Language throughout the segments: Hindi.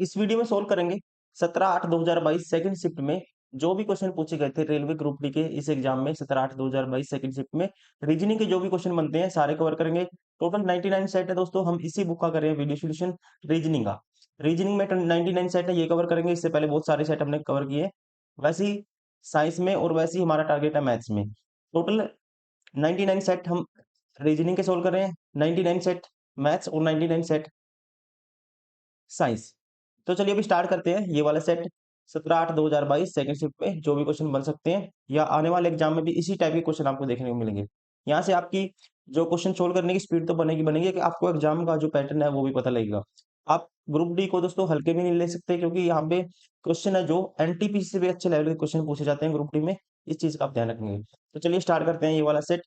इस वीडियो में सोल्व करेंगे 17/8/2022 सेकंड शिफ्ट में जो भी क्वेश्चन पूछे गए थे रेलवे ग्रुप डी के इस एग्जाम में 17/8/2022 सेकंड शिफ्ट में रीजनिंग के जो भी क्वेश्चन बनते हैं सारे कवर करेंगे। टोटल 99 सेट है दोस्तों, हम इसी बुक का कर रहे हैं वीडियो सोल्यूशन रीजनिंग का। रीजनिंग में 99 सेट है, ये कवर करेंगे। इससे पहले बहुत सारे सेट हमने कवर किए, वैसे ही साइंस में और वैसे ही हमारा टारगेट है मैथ्स में। टोटल 99 सेट हम रीजनिंग के सोल्व कर रहे हैं, 99 सेट मैथ्स और 99 सेट साइंस। तो चलिए अभी स्टार्ट करते हैं। ये वाला सेट 17/8/2022 सेकंड शिफ्ट पे जो भी क्वेश्चन बन सकते हैं या आने वाले एग्जाम में भी इसी टाइप के क्वेश्चन आपको देखने को मिलेंगे। यहाँ से आपकी जो क्वेश्चन सोल्व करने की स्पीड तो बनेगी बनेगी कि आपको एग्जाम का जो पैटर्न है वो भी पता लगेगा। आप ग्रुप डी को दोस्तों हल्के में नहीं ले सकते, क्योंकि यहाँ पे क्वेश्चन है जो एनटीपीसी से भी अच्छे लेवल के क्वेश्चन पूछे जाते हैं ग्रुप डी में। इस चीज का आप ध्यान रखेंगे। तो चलिए स्टार्ट करते हैं ये वाला set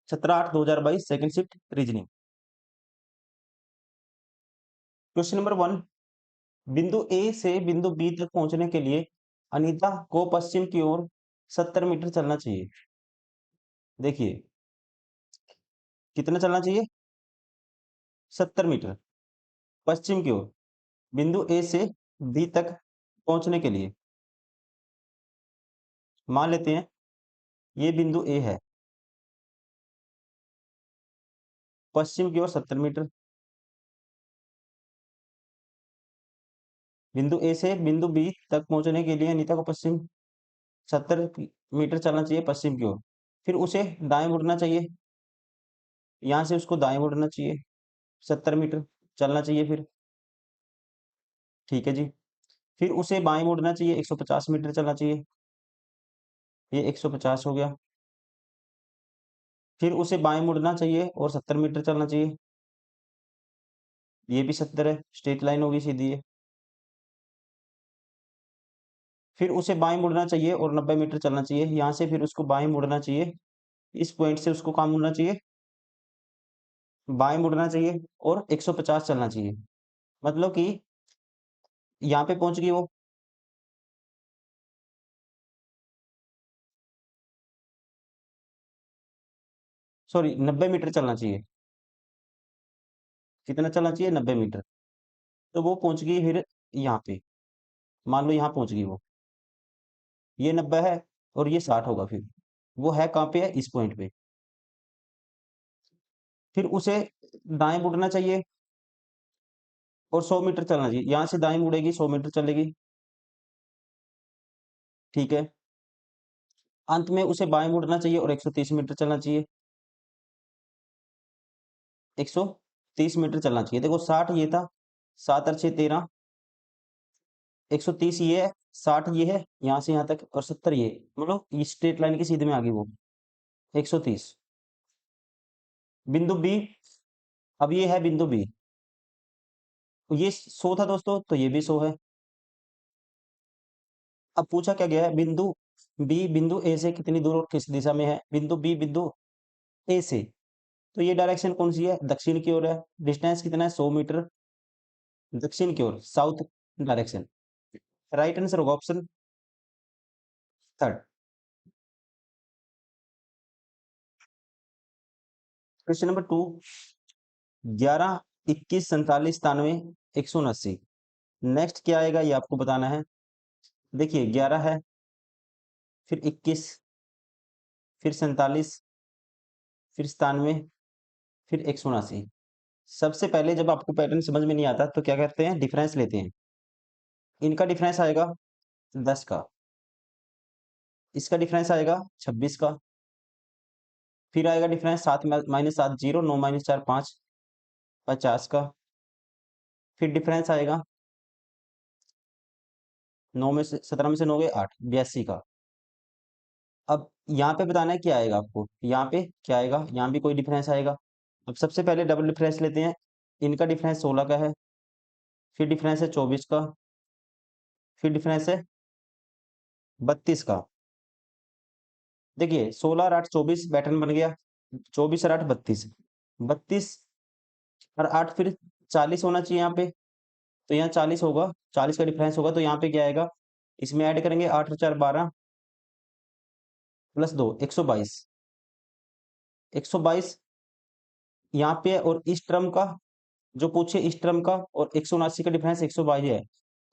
17/8/2022 second shift reasoning. Question number 1, बिंदु ए से बिंदु बी तक पहुंचने के लिए अनीता को पश्चिम की ओर 70 मीटर चलना चाहिए। देखिए कितना चलना चाहिए, 70 मीटर पश्चिम की ओर बिंदु ए से बी तक पहुंचने के लिए। मान लेते हैं ये बिंदु ए है, पश्चिम की ओर 70 मीटर। बिंदु ए से बिंदु बी तक पहुंचने के लिए अनीता को पश्चिम 70 मीटर चलना चाहिए पश्चिम की ओर। फिर उसे दाएं मुड़ना चाहिए, यहां से उसको दाएं मुड़ना चाहिए, 70 मीटर चलना चाहिए। फिर ठीक है जी। फिर उसे बाएं मुड़ना चाहिए, 150 मीटर चलना चाहिए, ये 150 हो गया। फिर उसे बाएं मुड़ना चाहिए और 70 मीटर चलना चाहिए, ये भी 70 है, स्ट्रेट लाइन होगी सीधी है। फिर उसे बाएं मुड़ना चाहिए और 90 मीटर चलना चाहिए, यहाँ से फिर उसको बाएं मुड़ना चाहिए, इस पॉइंट से उसको कहाँ मुड़ना चाहिए, बाएं मुड़ना चाहिए और 150 चलना चाहिए। मतलब कि यहाँ पे पहुंच गई वो, सॉरी 90 मीटर चलना चाहिए। कितना चलना चाहिए, 90 मीटर। तो वो पहुंच गई फिर यहाँ पे, मान लो यहाँ पहुंच गई वो, ये 90 है और ये 60 होगा। फिर वो है कहाँ पे, है इस पॉइंट पे। फिर उसे दाएं मुड़ना चाहिए और 100 मीटर चलना चाहिए, यहाँ से दाएं मुड़ेगी 100 मीटर चलेगी, ठीक है। अंत में उसे बाएं मुड़ना चाहिए और 130 मीटर चलना चाहिए, 130 मीटर चलना चाहिए। देखो 60 ये था, 7 और 6 13, 130 ये है, 60 ये है यहाँ से यहाँ तक, और 70 ये, मतलब ये स्ट्रेट लाइन के सीधे में आ गई वो 130। बिंदु बी, अब ये है बिंदु बी, ये 100 था दोस्तों, तो ये भी 100 है। अब पूछा क्या गया है, बिंदु बी बिंदु ए से कितनी दूर और किस दिशा में है। बिंदु बी बिंदु ए से, तो ये डायरेक्शन कौन सी है, दक्षिण की ओर है। डिस्टेंस कितना है, 100 मीटर, दक्षिण की ओर, साउथ डायरेक्शन। राइट आंसर होगा option third. Question number 2, 11 21 47 97 179, next क्या आएगा ये आपको बताना है। देखिए 11 है, फिर 21, फिर 47, फिर 97, फिर 179। सबसे पहले जब आपको पैटर्न समझ में नहीं आता तो क्या करते हैं, डिफरेंस लेते हैं। इनका डिफरेंस आएगा 10 का, इसका डिफरेंस आएगा 26 का, फिर आएगा डिफरेंस 7 माइनस 7 0, 9 माइनस 4 5, 50 का। फिर डिफरेंस आएगा 9 में से 17 में से 9 गए 8, 82 का। अब यहाँ पे बताना है क्या आएगा आपको, यहाँ पे क्या आएगा, यहाँ भी कोई डिफरेंस आएगा। अब सबसे पहले डबल डिफरेंस लेते हैं। इनका डिफरेंस 16 का है, फिर डिफरेंस है 24 का, फिर डिफरेंस है 32 का। देखिए 16 और 8 24 पैटर्न बन गया, 24 और 8 32, 32 और 8 फिर 40 होना चाहिए यहाँ पे, तो यहाँ 40 होगा, 40 का डिफरेंस होगा, तो यहाँ पे क्या आएगा, इसमें ऐड करेंगे 8 और 4 12 प्लस 2 122, 122 यहाँ पे, और इस टर्म का जो पूछे इस टर्म का और 179 का डिफरेंस 122 है,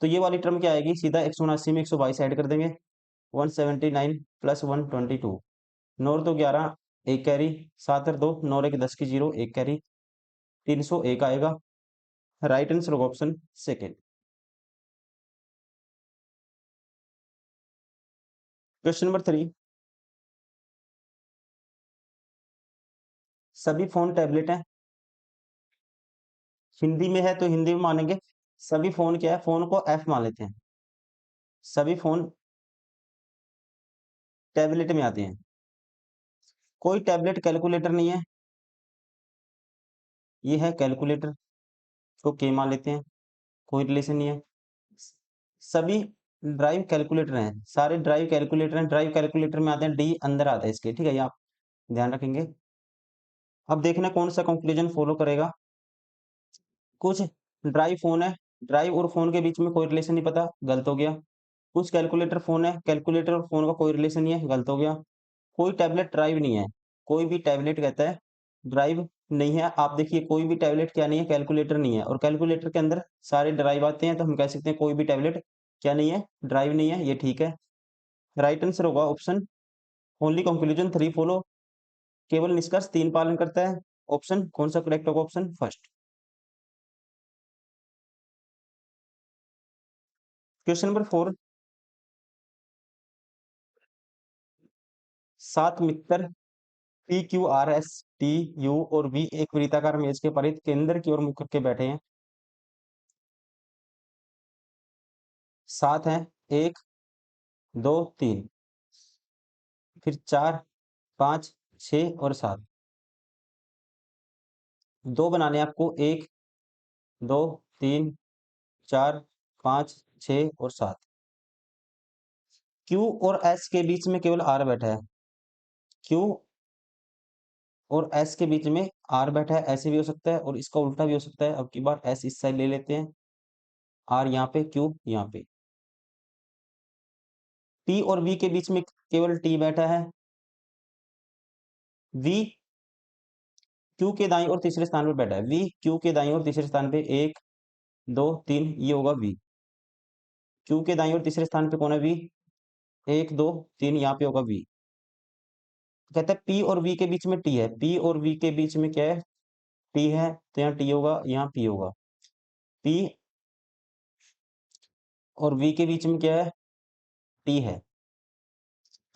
तो ये वाली टर्म क्या आएगी, सीधा 179 में 122 ऐड कर देंगे, 179 प्लस 122, 9 तो 11, एक कैरी, 7 और 2, 9 एक 10 की 0, एक कैरी, 301 आएगा। राइट आंसर होगा ऑप्शन सेकेंड। क्वेश्चन नंबर 3, सभी फोन टैबलेट हैं, हिंदी में है तो हिंदी में मानेंगे, सभी फोन क्या है, फोन को एफ मान लेते हैं, सभी फोन टैबलेट में आते हैं, कोई टैबलेट कैलकुलेटर नहीं है, ये है कैलकुलेटर, तो के मान लेते हैं, कोई रिलेशन नहीं है। सभी ड्राइव कैलकुलेटर हैं, सारे ड्राइव कैलकुलेटर हैं, ड्राइव कैलकुलेटर में आते हैं, डी अंदर आता है इसके, ठीक है, ये आप ध्यान रखेंगे। अब देखना कौन सा कंक्लूजन फॉलो करेगा। कुछ ड्राइव फोन है, ड्राइव और फोन के बीच में कोई रिलेशन नहीं पता, गलत हो गया। कुछ कैलकुलेटर फोन है, कैलकुलेटर और फोन का कोई रिलेशन नहीं है, गलत हो गया। कोई टैबलेट ड्राइव नहीं है, कोई भी टैबलेट कहता है ड्राइव नहीं है, आप देखिए कोई भी टैबलेट क्या नहीं है, कैलकुलेटर नहीं है, और कैलकुलेटर के अंदर सारे ड्राइव आते हैं, तो हम कह सकते हैं कोई भी टैबलेट क्या नहीं है, ड्राइव नहीं है, ये ठीक है। राइट आंसर होगा ऑप्शन, ओनली कंक्लूजन 3 फॉलो, केवल निष्कर्ष 3 पालन करता है। ऑप्शन कौन सा करेक्ट होगा, ऑप्शन फर्स्ट। क्वेश्चन नंबर 4, 7 मित्र P Q R S T U और वी एक वृत्ताकार मेज के परिध केंद्र की ओर मुख करके बैठे हैं। 7 हैं, 1 2 3, फिर 4 5 6 और 7, दो बनाने हैं आपको, 1 2 3 4 5 6 और 7। क्यू और एस के बीच में केवल आर बैठा है, क्यू और एस के बीच में आर बैठा है, ऐसे भी हो सकता है और इसका उल्टा भी हो सकता है। अब की बार एस इस साइड ले लेते हैं, आर यहाँ पे, क्यू यहाँ पे। टी और वी के बीच में केवल टी बैठा है, वी क्यू के दाईं और तीसरे स्थान पे बैठा है, वी क्यू के दाईं और तीसरे स्थान पे, 1 2 3, ये होगा वी। क्यू के दाईं और तीसरे स्थान पे कौन है, वी, 1 2 3, यहाँ पे होगा वी। कहता है पी और वी के बीच में टी है, पी और वी के बीच में क्या है, टी है, तो यहाँ टी होगा, यहाँ पी होगा। पी और वी के बीच में क्या है, टी है,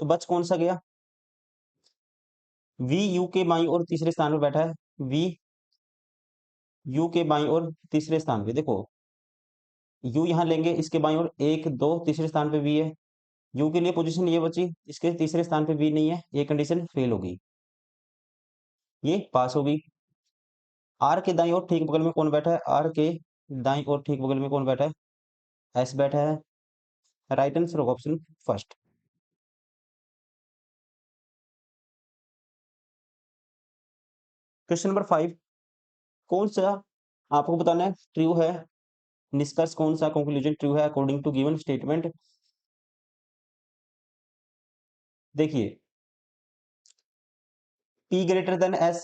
तो बच कौन सा गया, वी यू के बाईं और तीसरे स्थान पे बैठा है, वी यू के बाईं और तीसरे स्थान पे, देखो यू यहाँ लेंगे, इसके बाईं ओर 1 2, तीसरे स्थान पे वी है, यू के लिए पोजीशन ये बची, इसके तीसरे स्थान पे वी नहीं है, ये कंडीशन फेल होगी, ये पास होगी। आर के दाईं ओर ठीक बगल में कौन बैठा है, आर के दाईं ओर ठीक बगल में कौन बैठा है, एस बैठा है। राइट आंसर होगा ऑप्शन फर्स्ट। क्वेश्चन नंबर 5, कौन सा आपको बताना है ट्रू है, निष्कर्ष कौन सा कंक्लूजन ट्रू है अकॉर्डिंग टू गिवन स्टेटमेंट। देखिए P greater than S,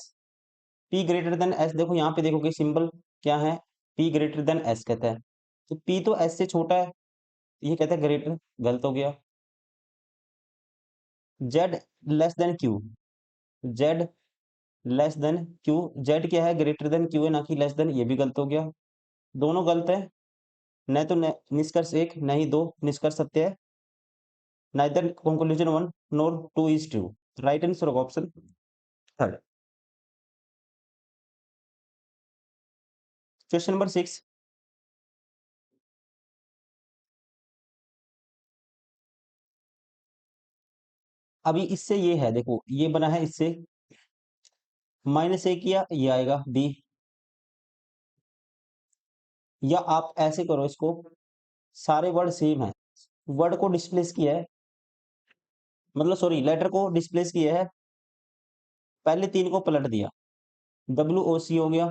P greater than S, देखो यहाँ पे देखोगे सिंबल क्या है, P ग्रेटर देन S कहता है, तो P तो S से छोटा है, ये कहता है ग्रेटर, गलत हो गया। Z less than Q, Z less than Q, Z क्या है, ग्रेटर देन Q है, ना कि लेस देन, ये भी गलत हो गया, दोनों गलत है, न तो निष्कर्ष 1 न ही 2 निष्कर्ष सत्य है, neither conclusion 1 NOR 2 is true. Right answer होगा ऑप्शन थर्ड। क्वेश्चन नंबर 6, अभी इससे ये है, देखो ये बना है इससे, माइनस ए किया, ये आएगा बी, या आप ऐसे करो इसको, सारे वर्ड सेम है, वर्ड को डिस्प्लेस किया है, मतलब सॉरी लेटर को डिस्प्लेस किया है, पहले 3 को पलट दिया, डब्ल्यू ओ सी हो गया,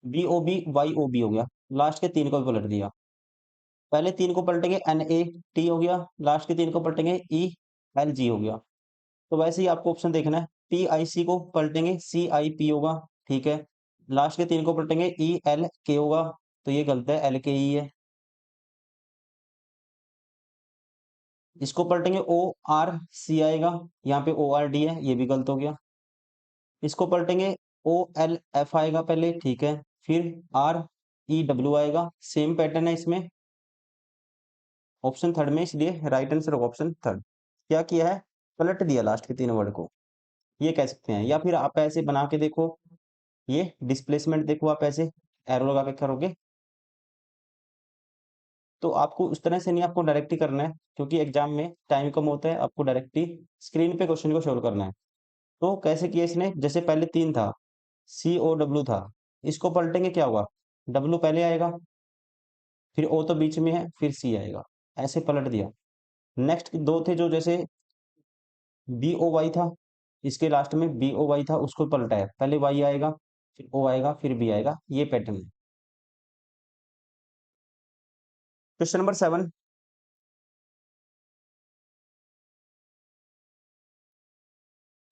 B O B Y O B हो गया, लास्ट के 3 को भी पलट दिया, पहले 3 को पलटेंगे एन ए टी हो गया, लास्ट के 3 को पलटेंगे ई एल जी हो गया। तो वैसे ही आपको ऑप्शन देखना है, पी आई सी को पलटेंगे सी आई पी होगा, ठीक है, लास्ट के 3 को पलटेंगे ई एल के होगा, तो ये गलत है, एल के ई है। इसको पलटेंगे ओ आर सी आएगा, यहाँ पे ओ आर डी है, ये भी गलत हो गया। इसको पलटेंगे ओ एल एफ आएगा पहले, ठीक है, फिर आर ई डब्ल्यू आएगा, सेम पैटर्न है इसमें, ऑप्शन थर्ड में, इसलिए राइट आंसर ऑप्शन थर्ड। क्या किया है, पलट दिया लास्ट के 3 वर्ड को, ये कह सकते हैं। या फिर आप ऐसे बना के देखो, ये डिस्प्लेसमेंट देखो, आप ऐसे एरो लगा के करोगे, तो आपको उस तरह से नहीं, आपको डायरेक्ट ही करना है, क्योंकि एग्जाम में टाइम कम होता है, आपको डायरेक्ट ही स्क्रीन पे क्वेश्चन को सोल्व करना है। तो कैसे किया इसने, जैसे पहले 3 था, सी ओ डब्ल्यू था, इसको पलटेंगे क्या होगा, डब्ल्यू पहले आएगा, फिर ओ तो बीच में है, फिर सी आएगा, ऐसे पलट दिया। नेक्स्ट 2 थे जो, जैसे बी ओ वाई था, इसके लास्ट में बी ओ वाई था, उसको पलटाया, पहले वाई आएगा, फिर ओ आएगा, फिर बी आएगा, ये पैटर्न है। क्वेश्चन नंबर 7,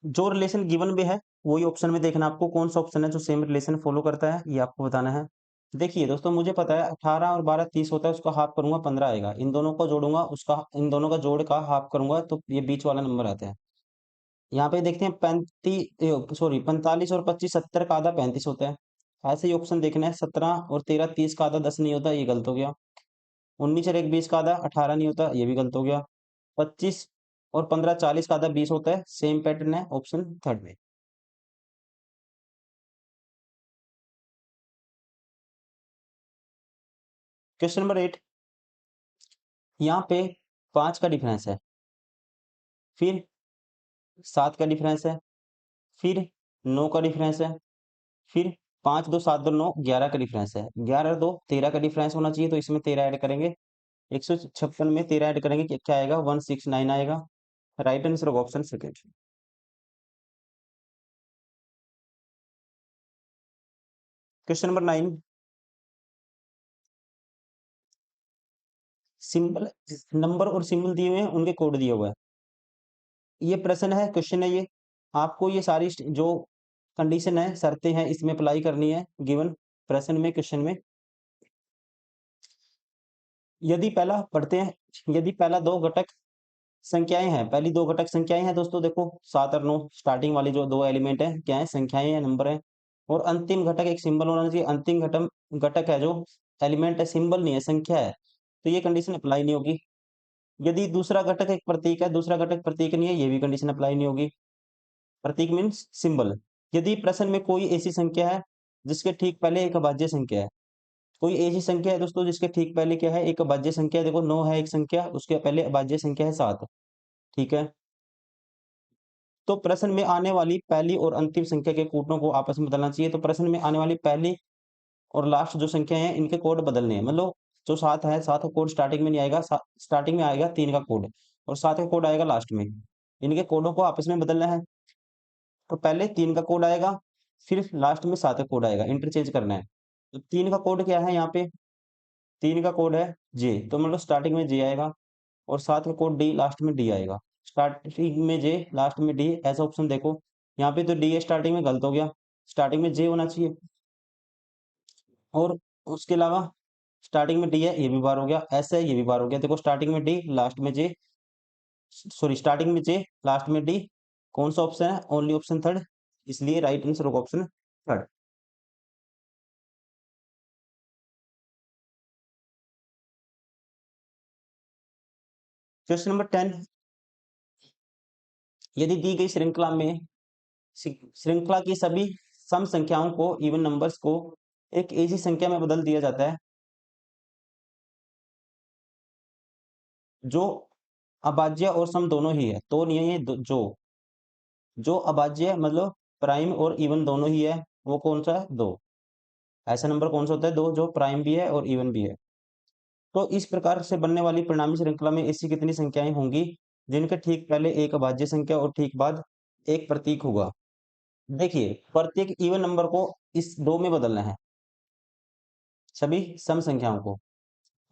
जो रिलेशन गिवन में है वही ऑप्शन में देखना, आपको कौन सा ऑप्शन है जो सेम रिलेशन फॉलो करता है, ये आपको बताना है। देखिए दोस्तों, मुझे पता है 18 और 12 30 होता है, उसका हाफ करूंगा 15 आएगा, इन दोनों को जोड़ूंगा, उसका इन दोनों का जोड़ का हाफ करूंगा, तो ये बीच वाला नंबर आता है। यहाँ पे देखते हैं 45 और 25 70 का आधा 35 होता है, ऐसे ही ऑप्शन देखना है। 17 और 13 30 का आधा 10 नहीं होता, ये गलत हो गया। 19 और 1 20 का आधा 18 नहीं होता, ये भी गलत हो गया। 25 और 15 40 का आधा 20 होता है, सेम पैटर्न है ऑप्शन थर्ड में। क्वेश्चन नंबर 8, यहाँ पे 5 का डिफरेंस है, फिर 7 का डिफरेंस है, फिर 9 का डिफरेंस है, फिर 5 2 7 2 9 11 का डिफरेंस है, 11 2 13 का डिफरेंस होना चाहिए, तो इसमें 13 ऐड करेंगे, 156 में 13 ऐड करेंगे, क्या आएगा, 169 आएगा। Right answer of option second. Question number 9, symbol, number और सिंबल दिए हुए हैं, उनके कोड दिया हुआ है। ये प्रश्न है, क्वेश्चन है ये, आपको ये सारी जो कंडीशन है, शर्तें हैं, इसमें अप्लाई करनी है गिवन प्रश्न में, क्वेश्चन में। यदि पहला पढ़ते हैं, यदि पहला 2 घटक संख्याएं हैं, पहली 2 घटक संख्याएं हैं दोस्तों, देखो 7 और 9, स्टार्टिंग वाली जो 2 एलिमेंट है, क्या है, संख्याएं हैं, नंबर है। और अंतिम घटक एक सिंबल होना चाहिए, अंतिम घटक घटक है जो एलिमेंट है, सिंबल नहीं है, संख्या है, तो ये कंडीशन अप्लाई नहीं होगी। यदि दूसरा घटक एक प्रतीक है, दूसरा घटक प्रतीक नहीं है, ये भी कंडीशन अप्लाई नहीं होगी। प्रतीक मीन्स सिंबल। यदि प्रश्न में कोई ऐसी संख्या है जिसके ठीक पहले एक अभाज्य संख्या है, कोई ऐसी संख्या है दोस्तों जिसके ठीक पहले क्या है, एक अभाज्य संख्या है, देखो 9 है एक संख्या, उसके पहले अभाज्य संख्या है 7, ठीक है, तो प्रश्न में आने वाली पहली और अंतिम संख्या के कूटों को आपस में बदलना चाहिए। तो प्रश्न में आने वाली पहली और लास्ट जो संख्या है, इनके कोड बदलने हैं, मतलब जो 7 है, 7 का कोड स्टार्टिंग में नहीं आएगा, स्टार्टिंग में आएगा 3 का कोड, और 7 का कोड आएगा लास्ट में, इनके कोडों को आपस में बदलना है। तो पहले 3 का कोड आएगा, फिर लास्ट में 7 का कोड आएगा, इंटरचेंज करना है। तो 3 का कोड क्या है, यहाँ पे 3 का कोड है जे, तो मतलब स्टार्टिंग में जे आएगा, और 7 का कोड डी, लास्ट में डी आएगा। स्टार्टिंग में जे, लास्ट में डी, ऐसा ऑप्शन देखो। यहाँ पे तो डी है स्टार्टिंग में, गलत हो गया, स्टार्टिंग में जे होना चाहिए। और उसके अलावा स्टार्टिंग में डी है, ये भी बार हो गया, ऐसा है, ये भी बार हो गया, देखो स्टार्टिंग में डी, लास्ट में जे, सॉरी स्टार्टिंग में जे, लास्ट में डी, कौन सा ऑप्शन है, ओनली ऑप्शन थर्ड, इसलिए राइट आंसर होगा ऑप्शन थर्ड। क्वेश्चन नंबर 10, यदि दी गई श्रृंखला में श्रृंखला की सभी सम संख्याओं को, इवन नंबर्स को एक ऐसी संख्या में बदल दिया जाता है जो अभाज्य और सम दोनों ही है, तो नहीं है ये जो, जो अभाज्य मतलब प्राइम और इवन दोनों ही है, वो कौन सा है, दो। ऐसा नंबर कौन सा होता है, दो, जो प्राइम भी है और इवन भी है। तो इस प्रकार से बनने वाली परिणामी श्रृंखला में ऐसी कितनी संख्याएं होंगी जिनके ठीक पहले एक अभाज्य संख्या और ठीक बाद एक प्रतीक होगा। देखिए, प्रत्येक इवन नंबर को इस दो में बदलना है, सभी सम संख्याओं को,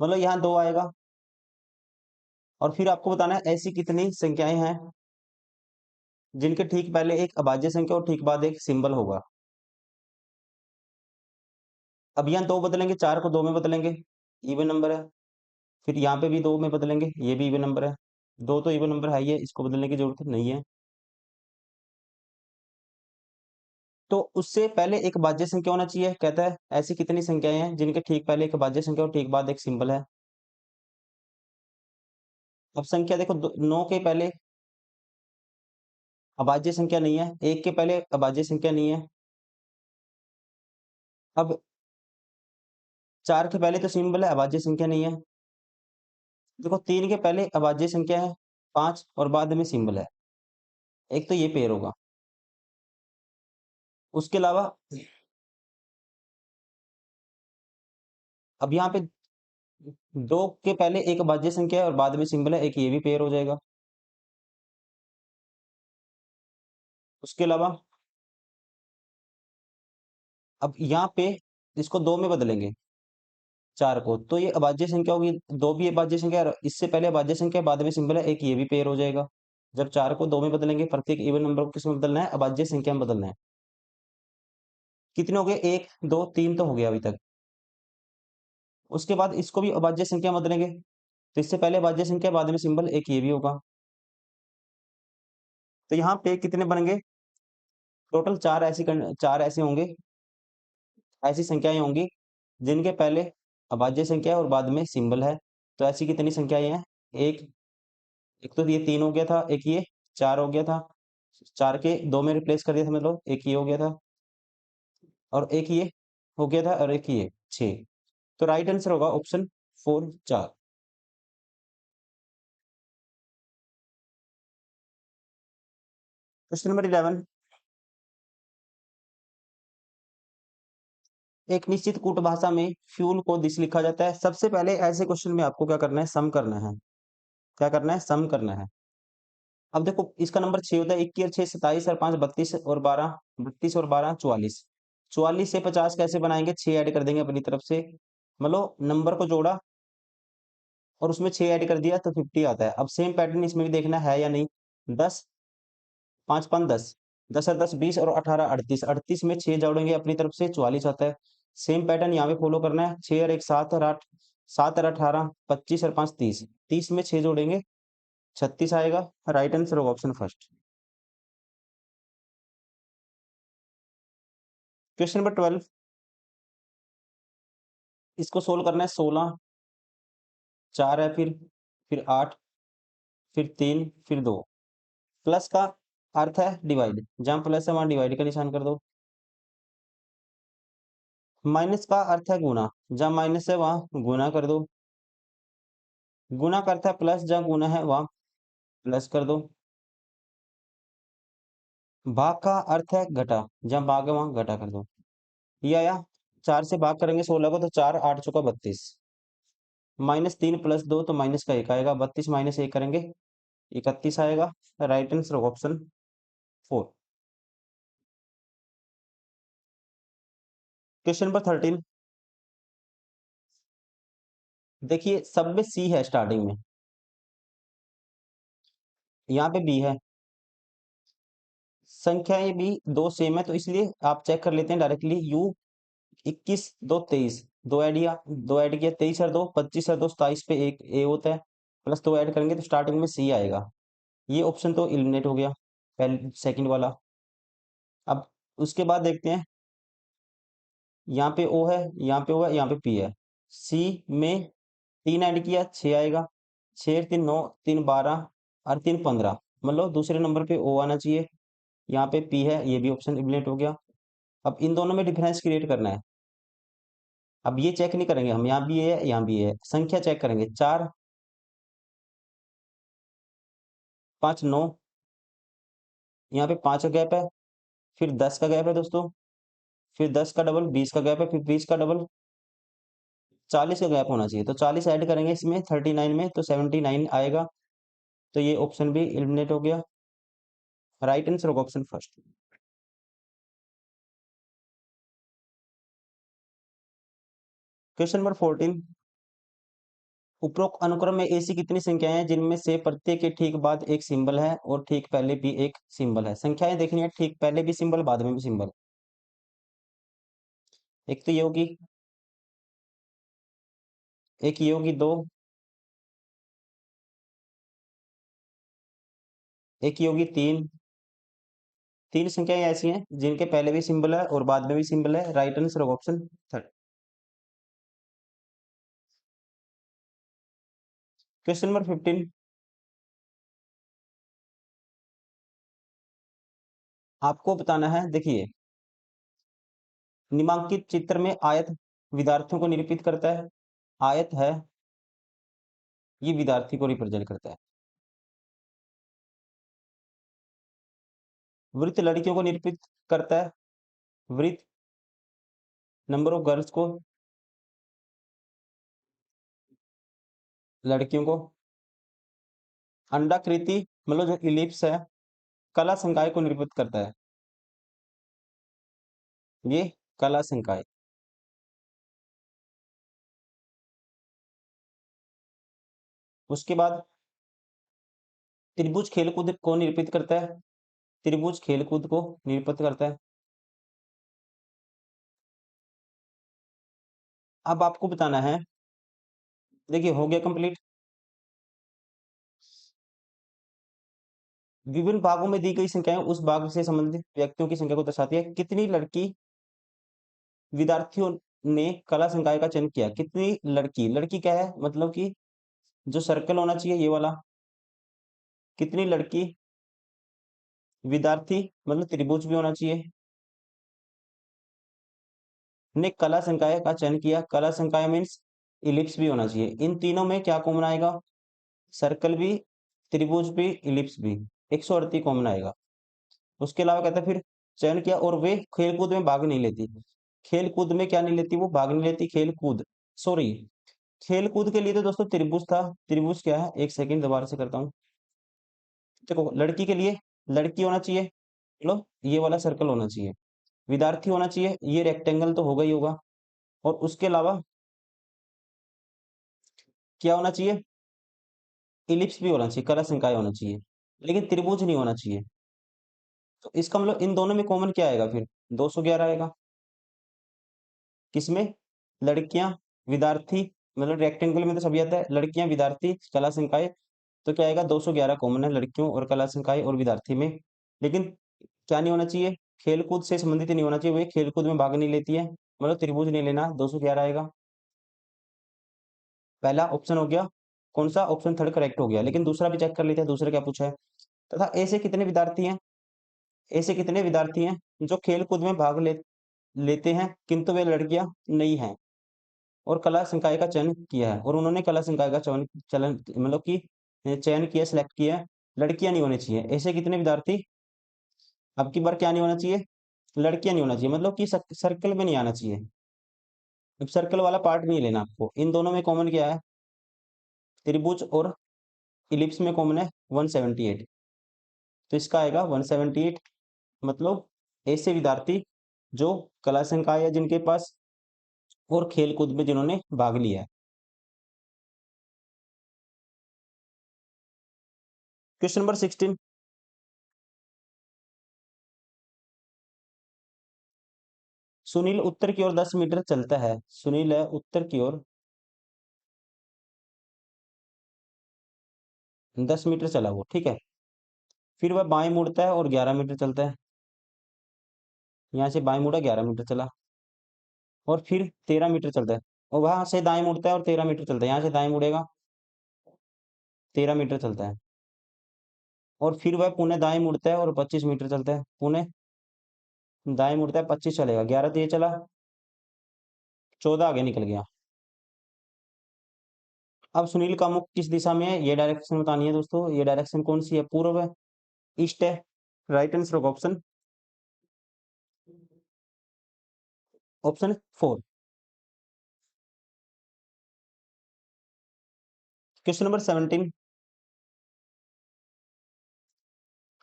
मतलब यहाँ दो आएगा, और फिर आपको बताना है ऐसी कितनी संख्याएं हैं जिनके ठीक पहले एक अभाज्य संख्या और ठीक बाद एक सिंबल होगा। अब यहाँ 2 बदलेंगे, 4 को 2 में बदलेंगे, इवन नंबर है। फिर यहाँ पे भी 2 में बदलेंगे, ये भी इवन नंबर है। 2 तो इवन नंबर है ही है, इसको बदलने की जरूरत नहीं है। तो उससे पहले एक भाज्य संख्या होना चाहिए। कहता है ऐसी कितनी संख्याएं हैं जिनके ठीक पहले एक भाज्य संख्या और ठीक बाद एक सिंबल है। अब संख्या देखो, 9 के पहले अभाज्य संख्या नहीं है, 1 के पहले अभाज्य संख्या नहीं है। अब 4 के पहले तो सिंबल है, अभाज्य संख्या नहीं है। देखो 3 के पहले अभाज्य संख्या है 5 और बाद में सिंबल है। एक तो ये पेयर होगा। उसके अलावा अब यहाँ पे 2 के पहले एक अभाज्य संख्या है और बाद में सिंबल है, एक ये भी पेयर हो जाएगा। उसके अलावा अब यहाँ पे इसको 2 में बदलेंगे, 4 को, तो ये अभाज्य संख्या होगी। 2 भी अभाज्य संख्या है, इससे पहले अभाज्य संख्या बाद में सिंबल है, एक ये भी पेयर हो जाएगा। जब 4 को 2 में बदलेंगे, प्रत्येक इवन नंबर को किसमें बदलना है? अभाज्य संख्या में बदलना है। कितने हो गए? 1 2 3 तो हो गया अभी तक। उसके बाद इसको भी अभाज्य संख्या में बदलेंगे, तो इससे पहले अभाज्य संख्या बाद में सिंबल, एक ये भी होगा। तो यहाँ पे कितने बनेंगे? टोटल 4 ऐसे होंगे, ऐसी संख्याएं होंगी जिनके पहले अभाज्य संख्या है और बाद में सिंबल है। तो ऐसी कितनी संख्याएं हैं? एक एक तो ये 3 हो गया था, एक ये 4 हो गया था, 4 के 2 में रिप्लेस कर दिया था मतलब, एक ये हो गया था और एक ये हो गया था और एक ये 6। तो राइट आंसर होगा ऑप्शन 4 4। क्वेश्चन नंबर 11, एक निश्चित कूट भाषा में फ्यूल को दिश लिखा जाता है। सबसे पहले ऐसे क्वेश्चन में आपको क्या करना है? सम करना है। क्या करना है? सम करना है। अब देखो इसका नंबर 6 होता है, 21 और 6 27 और 5 32 और 12 32 और 12 44। 44 से 50 कैसे बनाएंगे? 6 ऐड कर देंगे अपनी तरफ से, मतलब नंबर को जोड़ा और उसमें 6 ऐड कर दिया तो 50 आता है। अब सेम पैटर्न इसमें भी देखना है या नहीं। 10 5 5 10, 10 और 10 20 और 18 38, 38 में 6 जोड़ेंगे अपनी तरफ से 44 आता है। सेम पैटर्न यहाँ पे फॉलो करना है। 6 और 1 7 और 8, 7 और 18 25 और 5 30, 30 में 6 जोड़ेंगे 36 आएगा। राइट आंसर होगा ऑप्शन फर्स्ट। क्वेश्चन नंबर 12, इसको सोल्व करना है। 16 4 है, फिर 8, फिर 3, फिर 2। प्लस का अर्थ है डिवाइड, जहां प्लस है वहां डिवाइड का निशान कर दो। माइनस का अर्थ है गुना, जहां माइनस है वहां गुना कर दो। गुना का अर्थ है प्लस, जहां गुना है वहां प्लस कर दो। भाग का अर्थ है घटा, जहां भाग है वहां घटा कर दो। ये आया। 4 से भाग करेंगे 16 को, तो 4 8 चौका 32, -3 + 2 तो माइनस का 1 आएगा। 32 - 1 करेंगे 31 आएगा। Right answer option 4। Question number 13, देखिए सब में सी है स्टार्टिंग में, यहाँ पे बी है, संख्याएं भी दो सेम है, तो इसलिए आप चेक कर लेते हैं डायरेक्टली। यू 21 2 23, दो ऐड किया 23 और 2 25 और 2 27 पे एक ए होता है, प्लस 2 ऐड करेंगे तो स्टार्टिंग में सी आएगा। ये ऑप्शन तो एलिमिनेट हो गया, पहले सेकंड वाला। अब उसके बाद देखते हैं, यहाँ पे ओ है, यहाँ पे ओ है, यहाँ पे पी है। सी में 3 ऐड किया 6 आएगा, 6 3 9 3 12 और 3 15, मतलब दूसरे नंबर पे ओ आना चाहिए। यहाँ पे पी है, ये भी ऑप्शन एलिमिनेट हो गया। अब इन दोनों में डिफरेंस क्रिएट करना है। अब ये चेक नहीं करेंगे हम, यहाँ भी है यहाँ भी है, संख्या चेक करेंगे। 4 5 9, यहाँ पे 5 का गैप है, फिर 10 का गैप है दोस्तों, फिर 10 का डबल 20 का गैप है, फिर 20 का डबल 40 का गैप होना चाहिए। तो 40 ऐड करेंगे इसमें 39 में तो 79 आएगा। तो ये ऑप्शन भी एलिमिनेट हो गया। राइट आंसर होगा ऑप्शन फर्स्ट। क्वेश्चन नंबर 14, उपरोक्त अनुक्रम में ऐसी कितनी संख्याएं हैं जिनमें से प्रत्येक के ठीक बाद एक सिंबल है और ठीक पहले भी एक सिंबल है? संख्याएं देखनी है, ठीक पहले भी सिंबल बाद में भी सिंबल। एक तो ये होगी एक ये होगी 2, एक ये होगी 3। तीन संख्याएं ऐसी हैं जिनके पहले भी सिंबल है और बाद में भी सिंबल है। राइट आंसर होगा ऑप्शन थर्ड। क्वेश्चन नंबर 15, आपको बताना है। देखिए, निम्नांकित चित्र में आयत विद्यार्थियों को निरूपित करता है। आयत है, ये विद्यार्थी को रिप्रेजेंट करता है। वृत्त लड़कियों को निरूपित करता है। वृत्त नंबर ऑफ गर्ल्स को, लड़कियों को। अंडाकृति मतलब जो इलिप्स है, कला संकाय को निरूपित करता है। ये कला संकाय। उसके बाद त्रिभुज खेलकूद को निरूपित करता है। त्रिभुज खेलकूद को निरूपित करता है। अब आपको बताना है, देखिए हो गया कंप्लीट। विभिन्न भागों में दी गई संख्याएं उस भाग से संबंधित व्यक्तियों की संख्या को दर्शाती है। कितनी लड़की विद्यार्थियों ने कला संकाय का चयन किया? कितनी लड़की, लड़की क्या है मतलब कि जो सर्कल होना चाहिए ये वाला। कितनी लड़की विद्यार्थी मतलब त्रिभुज भी होना चाहिए, ने कला संकाय का चयन किया। कला संकाय मीन्स इलिप्स भी होना चाहिए। इन तीनों में क्या कॉमन आएगा? सर्कल भी, त्रिभुज भी, इलिप्स भी। 138 कॉमन आएगा। उसके अलावा कहता है फिर चयन किया और वे खेलकूद में भाग नहीं लेती। खेलकूद में क्या नहीं लेती? वो भाग नहीं लेती। खेलकूद, सॉरी, खेलकूद के लिए तो दोस्तों त्रिभुज था। त्रिभुज क्या है, एक सेकंड दोबारा से करता हूँ। देखो, लड़की के लिए लड़की होना चाहिए, लो ये वाला सर्कल होना चाहिए। विद्यार्थी होना चाहिए, ये रेक्टेंगल तो होगा ही होगा। और उसके अलावा क्या होना चाहिए? इलिप्स भी होना चाहिए, कला संकाय होना चाहिए, लेकिन त्रिभुज नहीं होना चाहिए। तो इसका मतलब इन दोनों में कॉमन क्या आएगा फिर? 211 आएगा। किसमें? लड़कियां, विद्यार्थी, मतलब रेक्टेंगल में तो सभी आता है। लड़कियां, विद्यार्थी, कला संकाय। तो क्या आएगा? 211 कॉमन है लड़कियों और कला संकाय और विद्यार्थी में। लेकिन क्या नहीं होना चाहिए? खेलकूद से संबंधित नहीं होना चाहिए, वे खेलकूद में भाग नहीं लेती है, मतलब त्रिभुज नहीं लेना। 211 आएगा। पहला ऑप्शन हो गया, कौन सा? ऑप्शन थर्ड करेक्ट हो गया। लेकिन दूसरा भी चेक कर लेते हैं, दूसरा क्या पूछा है। तथा ऐसे कितने विद्यार्थी हैं, ऐसे कितने विद्यार्थी हैं जो खेलकूद में भाग लेते हैं किंतु वे लड़कियां नहीं हैं और कला संकाय का चयन किया है, और उन्होंने कला संकाय का चलन मतलब कि चयन किया, सिलेक्ट किया है। लड़कियां नहीं होनी चाहिए। ऐसे कितने विद्यार्थी? अब की बार क्या नहीं होना चाहिए? लड़कियां नहीं होना चाहिए, मतलब कि सर्कल में नहीं आना चाहिए। अब सर्कल वाला पार्ट नहीं लेना आपको। इन दोनों में कॉमन क्या है? त्रिभुज और इलिप्स में कॉमन है 178। तो इसका आएगा 178, मतलब ऐसे विद्यार्थी जो कला संकाय है जिनके पास और खेल कूद में जिन्होंने भाग लिया है। क्वेश्चन नंबर 16, सुनील उत्तर की ओर 10 मीटर चलता है। सुनील है उत्तर की ओर 10 मीटर चला वो, ठीक है। फिर वह बाएं मुड़ता है और 11 मीटर चलता है। यहाँ से बाएं मुड़ा, 11 मीटर चला, और फिर 13 मीटर चलता है। और वहां से दाएं मुड़ता है और 13 मीटर चलता है। यहाँ से दाएं मुड़ेगा, 13 मीटर चलता है। और फिर वह पुनः दाएं मुड़ता है और 25 मीटर चलता है। पुनः दाएं मुड़ता है, 25 चलेगा, 11 तो ये चला, 14 आगे निकल गया। अब सुनील का मुख किस दिशा में है, ये डायरेक्शन बतानी है दोस्तों। ये डायरेक्शन कौन सी है? पूर्व है, ईस्ट है। राइट आंसर होगा ऑप्शन, ऑप्शन 4। क्वेश्चन नंबर 17,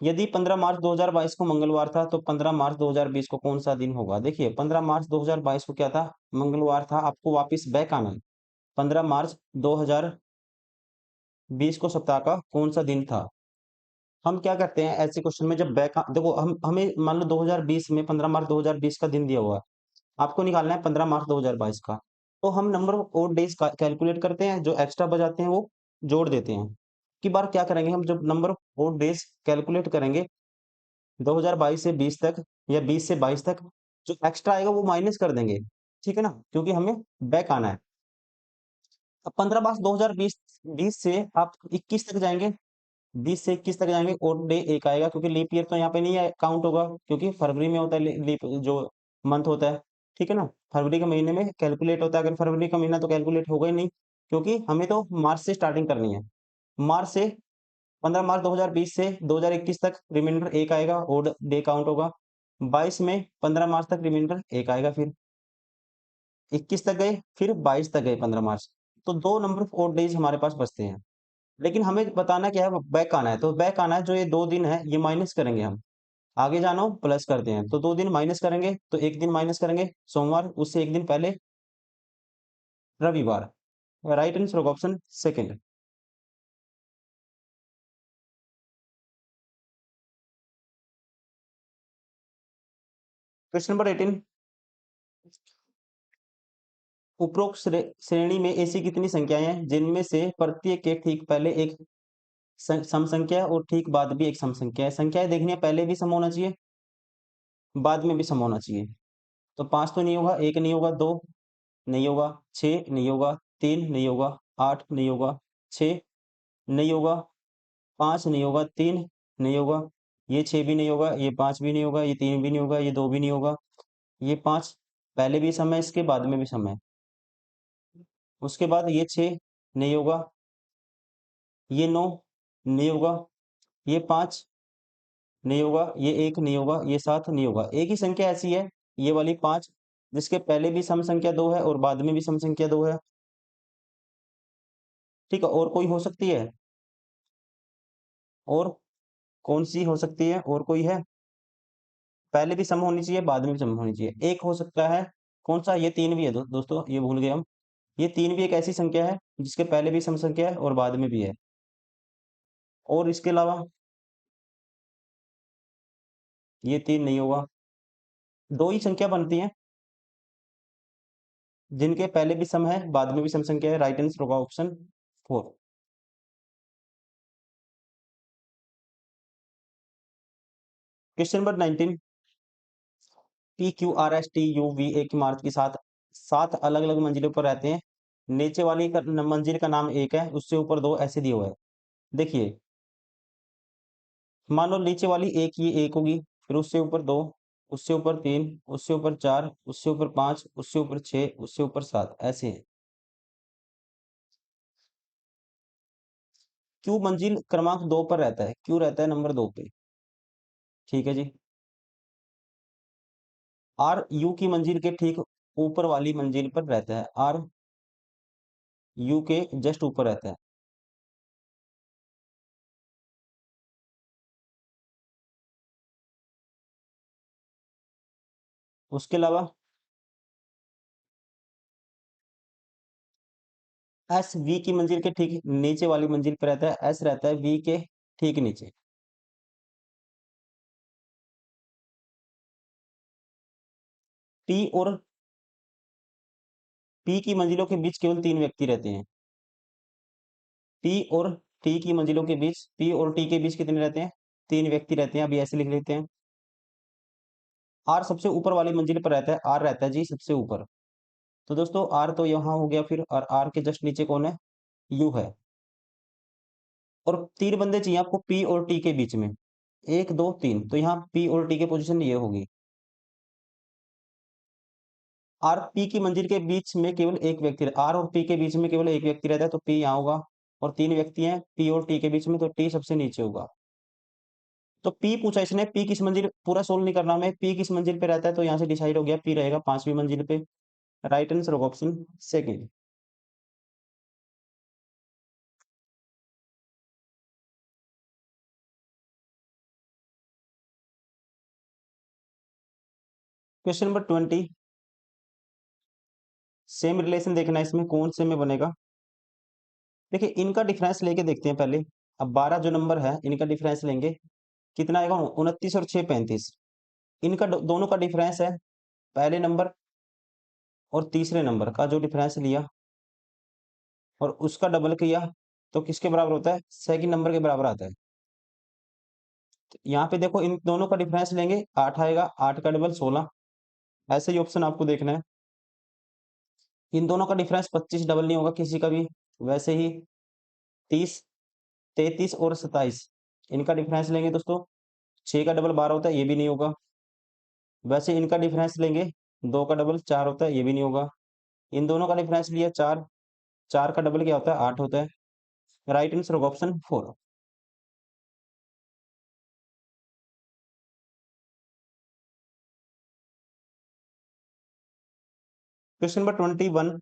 यदि 15 मार्च 2022 को मंगलवार था तो 15 मार्च 2020 को कौन सा दिन होगा? देखिए 15 मार्च 2022 को क्या था? मंगलवार था। आपको वापस बैक आना है। 15 मार्च 2020 को सप्ताह का कौन सा दिन था? हम क्या करते हैं ऐसे क्वेश्चन में, जब बैक देखो, हमें मान लो 2020 में 15 मार्च 2020 का दिन दिया हुआ है, आपको निकालना है 15 मार्च 2022 का। तो हम number of odd days calculate करते हैं, जो एक्स्ट्रा बचाते हैं वो जोड़ देते हैं। की बार क्या करेंगे हम, जब number of odd days calculate करेंगे 2022 से 20 तक या 20 से 22 तक, जो एक्स्ट्रा आएगा वो माइनस कर देंगे, ठीक है ना? क्योंकि हमें बैक आना है। अब 15 मार्च 2020 20 से आप 21 तक जाएंगे, 20 से 21 तक जाएंगे, ओड डे एक आएगा, क्योंकि लीप ईयर तो यहाँ पे नहीं काउंट होगा, क्योंकि फरवरी में होता है लीप जो मंथ होता है, ठीक है ना? फरवरी के महीने में कैलकुलेट होता है, अगर फरवरी का महीना तो कैलकुलेट होगा ही नहीं, क्योंकि हमें तो मार्च से स्टार्टिंग करनी है। मार्च से 15 मार्च 2020 से 2021 तक रिमाइंडर एक आएगा, ओड डे काउंट होगा। 22 में 15 मार्च तक रिमाइंडर एक आएगा, फिर 21 तक गए, फिर 22 तक गए 15 मार्च। तो 2 नंबर ऑफ ओड डेज हमारे पास बचते हैं। लेकिन हमें बताना क्या है, बैक आना है, तो बैक आना है, जो ये 2 दिन है ये माइनस करेंगे हम। आगे जाना हो प्लस करते हैं, तो 2 दिन माइनस करेंगे, तो 1 दिन माइनस करेंगे सोमवार, उससे 1 दिन पहले रविवार। राइट आंसर होगा ऑप्शन सेकंड। क्वेश्चन नंबर 18, उपरोक्त श्रेणी में ऐसी कितनी संख्याएं हैं जिनमें से प्रत्येक के ठीक पहले एक सम संख्या और ठीक बाद भी एक सम संख्या है? संख्याएं देखनी है, पहले भी सम होना चाहिए, बाद में भी सम होना चाहिए। तो 5 तो नहीं होगा, 1 नहीं होगा, 2 नहीं होगा, 6 नहीं होगा, 3 नहीं होगा, 8 नहीं होगा, 6 नहीं होगा, 5 नहीं होगा, 3 नहीं होगा, ये 6 भी नहीं होगा, ये 5 भी नहीं होगा, ये 3 भी नहीं होगा, ये 2 भी नहीं होगा, ये 5 पहले भी सम है, इसके बाद में भी सम है। उसके बाद ये 6 नहीं होगा, ये 9 नहीं होगा, ये 5 नहीं होगा, ये 1 नहीं होगा, ये 7 नहीं होगा। एक ही संख्या ऐसी है, ये वाली 5, जिसके पहले भी सम संख्या 2 है और बाद में भी सम संख्या 2 है। ठीक है, और कोई हो सकती है? और कौन-सी हो सकती है? और कोई है? पहले भी सम होनी चाहिए, बाद में भी सम होनी चाहिए। एक हो सकता है, कौन-सा? ये 3 भी है दोस्तों, ये भूल गए हम। ये 3 भी एक ऐसी संख्या है, जिसके पहले भी सम संख्या है और बाद में भी है। और इसके अलावा ये 3 नहीं होगा। 2 ही संख्या बनती हैं, जिनके पहले भी सम है, बाद में भी सम संख्या है। राइट आंसर होगा option 4। Question number 19, P Q R S T U V एक इमारत के साथ 7 अलग-अलग मंजिलों पर रहते हैं। नीचे वाली का मंजिल का नाम 1 है, उससे ऊपर 2 ऐसे दिए हुए हैं। देखिए, मान लो नीचे वाली एक, ये 1 होगी, फिर उससे ऊपर 2, उससे ऊपर 3, उससे ऊपर 4, उससे ऊपर 5, उससे ऊपर 6, उससे ऊपर 7, ऐसे हैं। क्यू मंजिल क्रमांक 2 पर रहता है, क्यू रहता है नंबर 2 पे, ठीक है जी। आर यू की मंजिल के ठीक ऊपर वाली मंजिल पर रहता है, आर यू के जस्ट ऊपर रहता है। उसके अलावा एस वी की मंजिल के ठीक नीचे वाली मंजिल पर रहता है, एस रहता है वी के ठीक नीचे। टी और पी की मंजिलों के बीच केवल 3 व्यक्ति रहते हैं। पी और टी की मंजिलों के बीच, पी और टी के बीच कितने रहते हैं? 3 व्यक्ति रहते हैं, अभी ऐसे लिख लेते हैं। आर सबसे ऊपर वाली मंजिल पर रहता है, आर रहता है जी सबसे ऊपर। तो दोस्तों आर तो यहाँ हो गया फिर, और आर के जस्ट नीचे कौन है? यू है। और 3 बंदे चाहिए आपको पी और टी के बीच में। 1, 2, 3, तो यहाँ पी और टी की पोज़ीशन ये होगी। आर पी की मंजिल के बीच में केवल 1 व्यक्ति, आर और पी के बीच में केवल 1 व्यक्ति रहता है, तो पी यहाँ होगा। और 3 व्यक्ति हैं पी और टी के बीच में, तो टी सबसे नीचे होगा। तो पी पूछा इसने, पी किस मंजिल, पूरा सोल्व नहीं करना हमें, पी किस मंजिल पे रहता है, तो यहाँ से डिसाइड हो गया पी रहेगा 5वीं मंजिल पे। राइट आंसर होगा option second. Question number 20, same relation देखना है इसमें, कौन से में बनेगा? देखिए इनका डिफरेंस लेके देखते हैं पहले। अब 12 जो नंबर है इनका डिफरेंस लेंगे, कितना आएगा? 29 और 6 35। इनका दोनों का डिफरेंस है, पहले नंबर और तीसरे नंबर का जो डिफरेंस लिया और उसका डबल किया तो किसके बराबर होता है? सेकंड नंबर के बराबर आता है। तो यहाँ पे देखो इन दोनों का डिफरेंस लेंगे 8 आएगा, 8 का डबल 16। ऐसे ही ऑप्शन आपको देखना है। इन दोनों का डिफरेंस 25 डबल नहीं होगा किसी का भी। वैसे ही 30, 33 और 27 इनका डिफरेंस लेंगे दोस्तों, 6 का डबल 12 होता है, ये भी नहीं होगा। वैसे इनका डिफरेंस लेंगे, 2 का डबल 4 होता है, ये भी नहीं होगा। इन दोनों का डिफरेंस लिया 4, 4 का डबल क्या होता है? 8 होता है। राइट आंसर होगा ऑप्शन 4। Question number 21।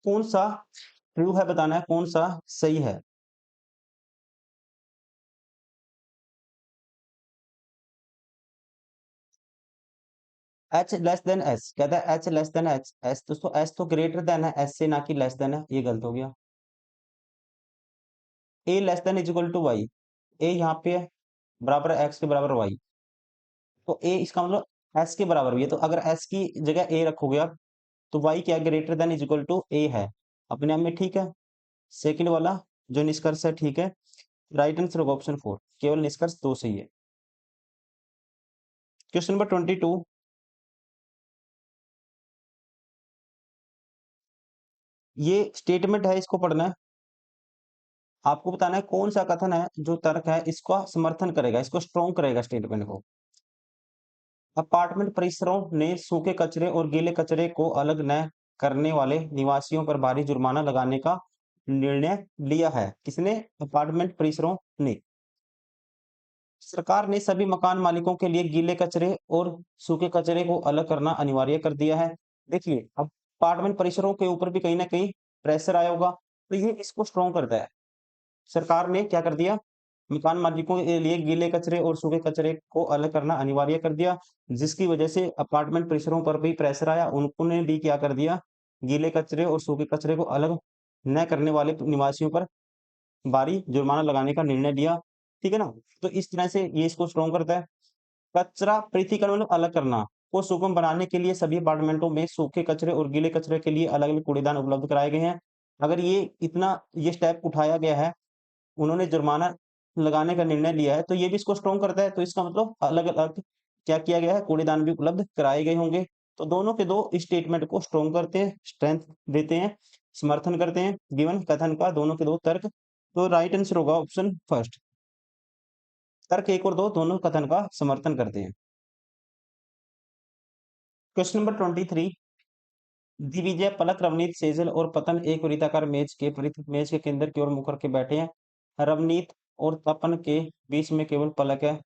कौन सा ट्रू है बताना है, कौन सा सही है। एच लेस देन एस, कहता है H less than H S, दोस्तों एस तो ग्रेटर देन है एस से, ना कि लेस देन है, ये गलत हो गया। A less than is equal to y, a यहाँ पे है बराबर है एक्स के बराबर वाई, तो ए इसका मतलब एस के बराबर भी है, तो अगर एस की जगह ए रखोगे आप तो वाई क्या greater than is equal to a है, अपने आप में ठीक है। सेकंड वाला जो निष्कर्ष है ठीक है। राइट आंसर होगा ऑप्शन 4, केवल निष्कर्ष दो सही है। Question number 22। ये स्टेटमेंट है, इसको पढ़ना है। आपको बताना है कौन सा कथन है जो तर्क है इसका समर्थन करेगा, इसको स्ट्रॉन्ग करेगा स्टेटमेंट को। अपार्टमेंट परिसरों ने सूखे कचरे और गीले कचरे को अलग न करने वाले निवासियों पर भारी जुर्माना लगाने का निर्णय लिया है। किसने? अपार्टमेंट परिसरों ने। सरकार ने सभी मकान मालिकों के लिए गीले कचरे और सूखे कचरे को अलग करना अनिवार्य कर दिया है। देखिए अब अपार्टमेंट परिसरों के ऊपर भी कहीं ना कहीं प्रेशर आया होगा, तो ये इसको स्ट्रॉन्ग करता है। सरकार ने क्या कर दिया? मकान मालिकों के लिए गीले कचरे और सूखे कचरे को अलग करना अनिवार्य कर दिया, जिसकी वजह से अपार्टमेंट परिसरों पर भी प्रेशर आया, उन्होंने भी क्या कर दिया? गीले कचरे और सूखे कचरे को अलग न करने वाले निवासियों पर भारी जुर्माना लगाने का निर्णय लिया। ठीक है ना? तो इस तरह से ये इसको स्ट्रॉन्ग करता है। कचरा पृथक्करण मतलब अलग करना को सुगम बनाने के लिए सभी अपार्टमेंटों में सूखे कचरे और गीले कचरे के लिए अलग अलग कूड़ेदान उपलब्ध कराए गए हैं। अगर ये स्टेप उठाया गया है, उन्होंने जुर्माना लगाने का निर्णय लिया है, तो ये भी इसको स्ट्रॉन्ग करता है, तो इसका मतलब अलग-अलग क्या किया गया है? कूड़ेदान भी उपलब्ध कराए गए होंगे। तो दोनों के दो स्टेटमेंट को स्ट्रॉन्ग करते हैं, स्ट्रेंथ देते हैं, समर्थन करते हैं गिवन कथन का, दोनों के दो तर्क। तो राइट आंसर होगा ऑप्शन फर्स्ट। तर्क 1 और 2 दोनों कथन का समर्थन करते हैं। Question number 23। दिग्विजय, पलक, रवनीत, सेजल और पतन एक वृत्ताकार मेज के केंद्र की ओर मुख करके बैठे हैं। रवनीत और तपन के बीच में केवल पलक है।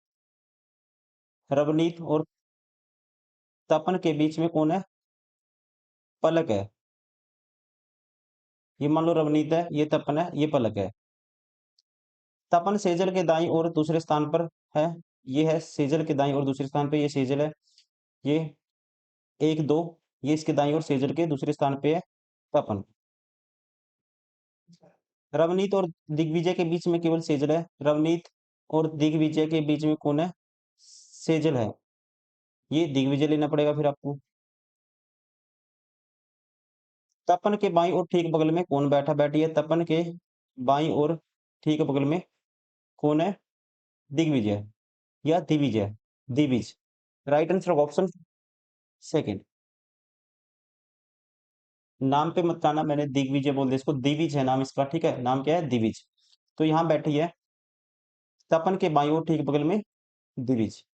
रवनीत और तपन के बीच में कौन है? पलक है। ये मान लो रवनीत है, ये तपन है, ये पलक है। तपन सेजल के दाईं और दूसरे स्थान पर है। ये है सेजल के दाईं और दूसरे स्थान पे, ये सेजल है। ये 1 2, ये इसके दाईं और सेजल के दूसरे स्थान पे है तपन। रवनीत और दिग्विजय के बीच में केवल सेजल है। रवनीत और दिग्विजय के बीच में कौन है? सेजल है। ये दिग्विजय लेना पड़ेगा फिर आपको। तपन के बाईं और ठीक बगल में कौन बैठी है? तपन के बाईं और ठीक बगल में कौन है? दिग्विजय या Divijay? Divij. Right answer option second. नाम पे मत आना, मैंने दिग्विजय बोल दिया, इसको दिविज है नाम इसका, ठीक है? नाम क्या है? दिविज। तो यहाँ बैठी है तपन के बाईं ओर ठीक बगल में दिविज।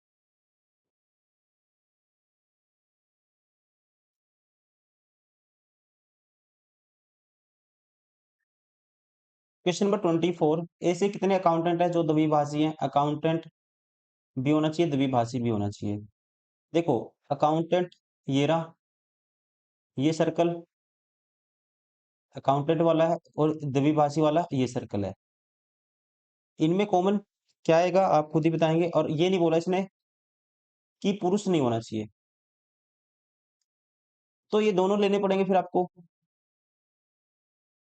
Question number 24। ऐसे कितने अकाउंटेंट है जो द्विभाषी हैं? अकाउंटेंट भी होना चाहिए, द्विभाषी भी होना चाहिए। देखो अकाउंटेंट ये रहा, ये सर्कल अकाउंटेंट वाला है, और द्विभाषी वाला ये सर्कल है। इनमें कॉमन क्या आएगा आप खुद ही बताएंगे, और ये नहीं बोला इसने कि पुरुष नहीं होना चाहिए, तो ये दोनों लेने पड़ेंगे फिर आपको।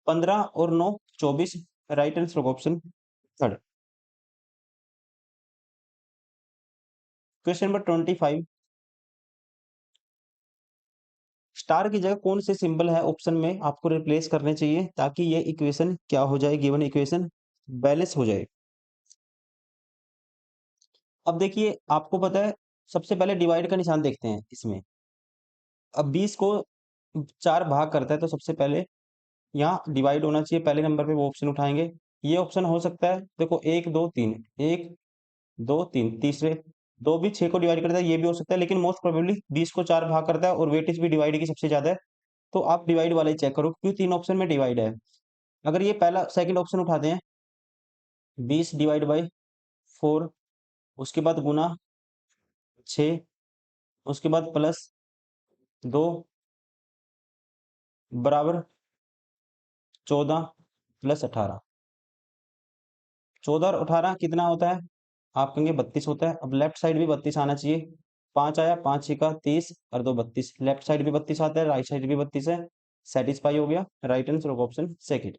15 और 9 24। Right answer option third. Question number 25, star की जगह कौन से सिंबल है ऑप्शन में आपको रिप्लेस करने चाहिए ताकि ये इक्वेशन क्या हो जाए, गिवन इक्वेशन बैलेंस हो जाए। अब देखिए आपको पता है, सबसे पहले डिवाइड का निशान देखते हैं इसमें। अब 20 को 4 भाग करता है तो सबसे पहले यहाँ डिवाइड होना चाहिए, पहले नंबर पे वो ऑप्शन उठाएंगे। ये ऑप्शन हो सकता है, देखो 1 2 3, 1 2 3, तीसरे 2 भी 6 को डिवाइड करता है, ये भी हो सकता है, लेकिन मोस्ट प्रोबेबली 20 को 4 भाग करता है और वेटेज भी डिवाइड की सबसे ज्यादा है। तो आप डिवाइड वाला ही चेक करो क्योंकि 3 ऑप्शन में डिवाइड है। अगर ये पहला सेकंड ऑप्शन उठाते हैं, 20 डिवाइड बाई 4, उसके बाद गुना 6, उसके बाद प्लस 2 बराबर 14 प्लस 18। 14 और 18 कितना होता है? आप कहेंगे 32 होता है। अब लेफ्ट साइड भी 32 आना चाहिए। 5 आया, 5 छिका 30 और 2 32। लेफ्ट साइड भी 32 आता है, राइट साइड भी 32 है। सेटिस्फाई हो गया, राइट आंसर ऑप्शन सेकंड।